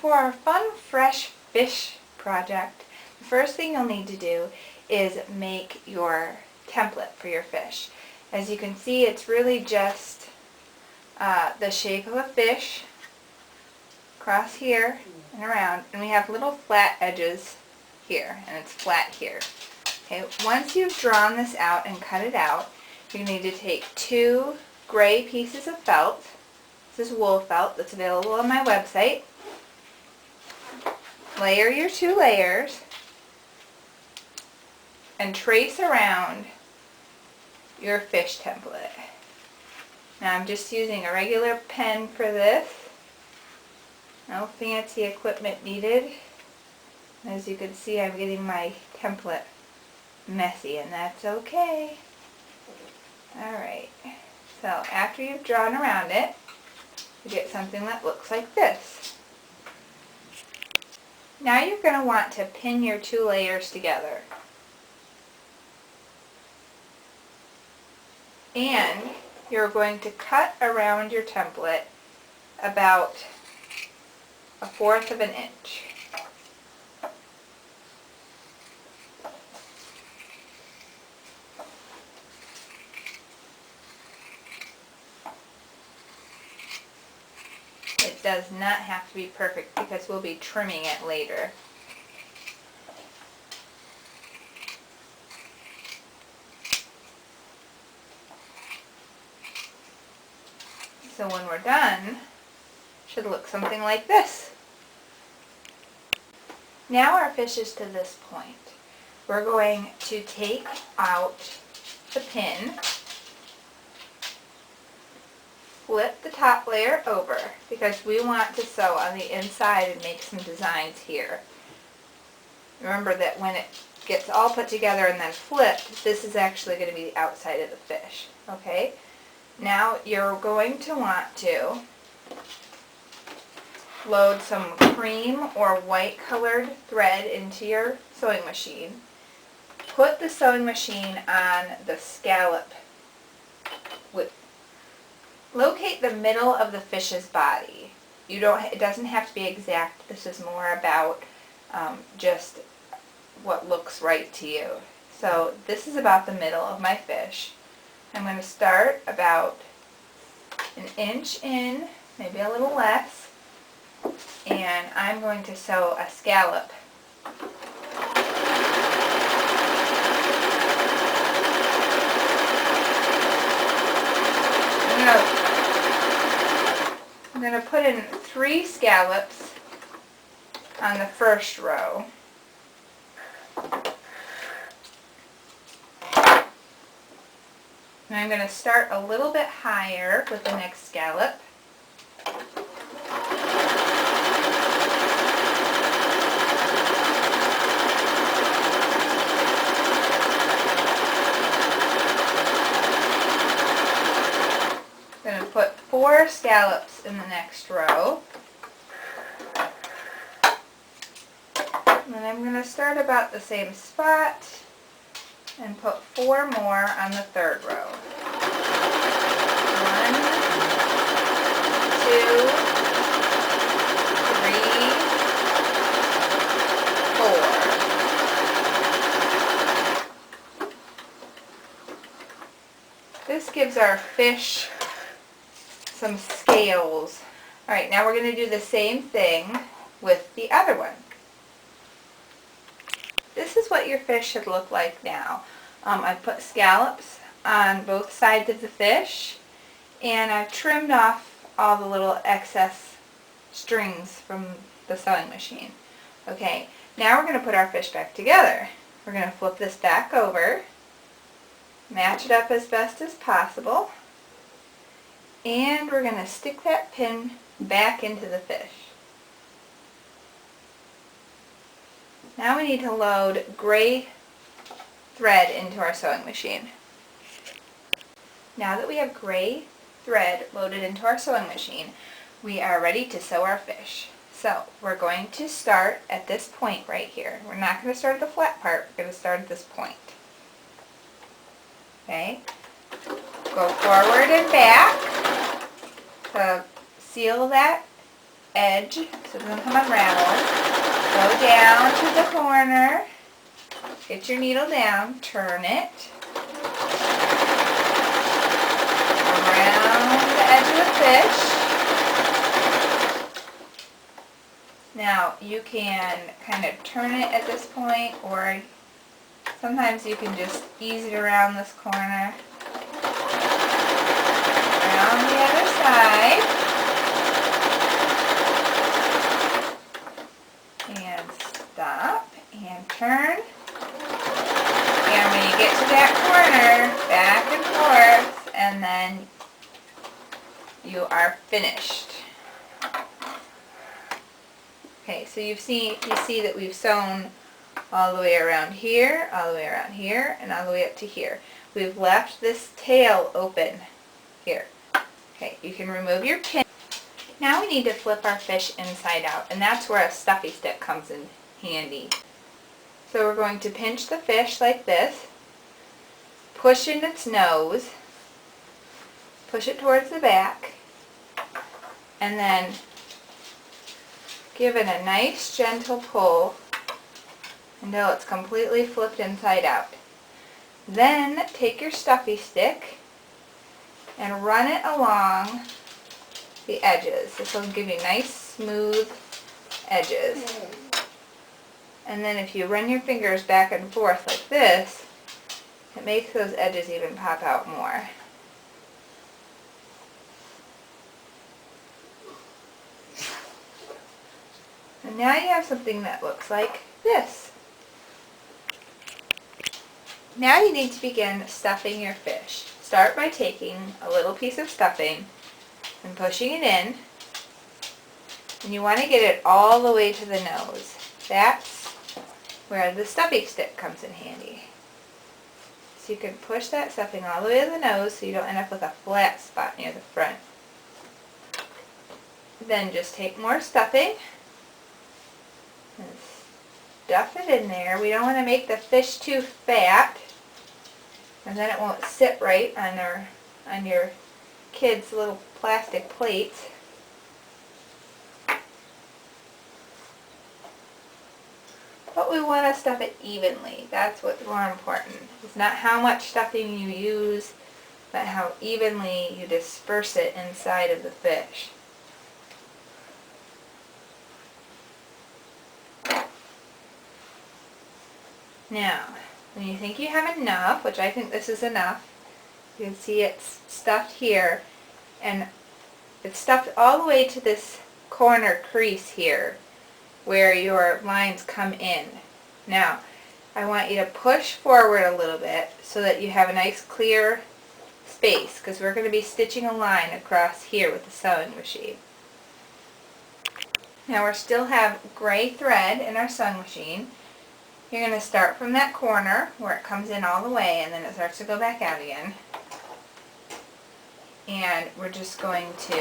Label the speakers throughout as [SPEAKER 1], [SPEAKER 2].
[SPEAKER 1] For our fun, fresh fish project, the first thing you'll need to do is make your template for your fish. As you can see, it's really just the shape of a fish across here and around, and we have little flat edges here, and it's flat here. Okay, once you've drawn this out and cut it out, you need to take 2 gray pieces of felt. This is wool felt that's available on my website. Layer your 2 layers and trace around your fish template. Now I'm just using a regular pen for this. No fancy equipment needed. As you can see, I'm getting my template messy, and that's okay. Alright, so after you've drawn around it, you get something that looks like this. Now you're going to want to pin your 2 layers together. And you're going to cut around your template about 1/4 of an inch. It does not have to be perfect because we'll be trimming it later. So when we're done, it should look something like this. Now our fish is to this point. We're going to take out the pin, flip the top layer over because we want to sew on the inside and make some designs here. Remember that when it gets all put together and then flipped, this is actually going to be the outside of the fish. Okay? Now you're going to want to load some cream or white colored thread into your sewing machine. Put the sewing machine on the scallop. Locate the middle of the fish's body. It doesn't have to be exact. This is more about just what looks right to you. So this is about the middle of my fish. I'm going to start about 1 inch in, maybe a little less, and I'm going to sew a scallop. I'm going to put in 3 scallops on the first row. And I'm going to start a little bit higher with the next scallop. I'm going to put 4 scallops in the next row. And then I'm going to start about the same spot and put 4 more on the third row. 1, 2, 3, 4. This gives our fish some scales. Alright, now we're going to do the same thing with the other one. This is what your fish should look like now. I've put scallops on both sides of the fish, and I've trimmed off all the little excess strings from the sewing machine. Okay, now we're going to put our fish back together. We're going to flip this back over, match it up as best as possible, and we're going to stick that pin back into the fish. Now we need to load gray thread into our sewing machine. Now that we have gray thread loaded into our sewing machine, we are ready to sew our fish. So we're going to start at this point right here. We're not going to start at the flat part, we're going to start at this point. Okay? Go forward and back to seal that edge so it doesn't come unraveled. Go down to the corner, get your needle down, turn it around the edge of the fish. Now you can kind of turn it at this point, or sometimes you can just ease it around this corner. Around the other side. And stop and turn. And when you get to that corner, back and forth, and then you are finished. Okay, so you see that we've sewn all the way around here, all the way around here, and all the way up to here. We've left this tail open here. Okay, you can remove your pin. Now we need to flip our fish inside out, and that's where a stuffy stick comes in handy. So we're going to pinch the fish like this, push in its nose, push it towards the back, and then give it a nice gentle pull until it's completely flipped inside out. Then take your stuffy stick and run it along the edges. This will give you nice smooth edges. And then if you run your fingers back and forth like this, it makes those edges even pop out more. And now you have something that looks like this. Now you need to begin stuffing your fish. Start by taking a little piece of stuffing and pushing it in. And you want to get it all the way to the nose. That's where the stuffing stick comes in handy. So you can push that stuffing all the way to the nose so you don't end up with a flat spot near the front. Then just take more stuffing and stuff it in there. We don't want to make the fish too fat, and then it won't sit right on your kids' little plastic plates. But we want to stuff it evenly. That's what's more important. It's not how much stuffing you use, but how evenly you disperse it inside of the fish. Now, when you think you have enough, which I think this is enough, you can see it's stuffed here, and it's stuffed all the way to this corner crease here, where your lines come in. Now, I want you to push forward a little bit so that you have a nice clear space, because we're going to be stitching a line across here with the sewing machine. Now we still have gray thread in our sewing machine. You're going to start from that corner where it comes in all the way, and then it starts to go back out again. And we're just going to,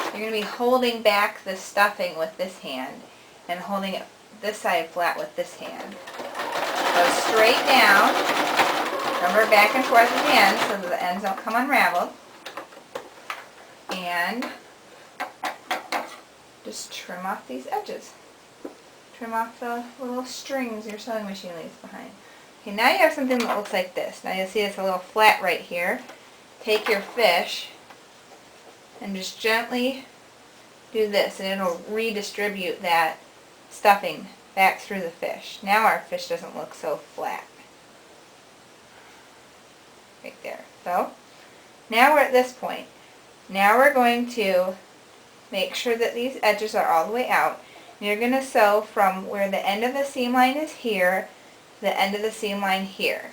[SPEAKER 1] you're going to be holding back the stuffing with this hand and holding it this side flat with this hand. Go straight down, remember back and forth at the end so that the ends don't come unraveled. And just trim off these edges. Trim off the little strings your sewing machine leaves behind. Okay, now you have something that looks like this. Now you'll see it's a little flat right here. Take your fish and just gently do this, and it'll redistribute that stuffing back through the fish. Now our fish doesn't look so flat. Right there. So, now we're at this point. Now we're going to make sure that these edges are all the way out. You're going to sew from where the end of the seam line is here to the end of the seam line here.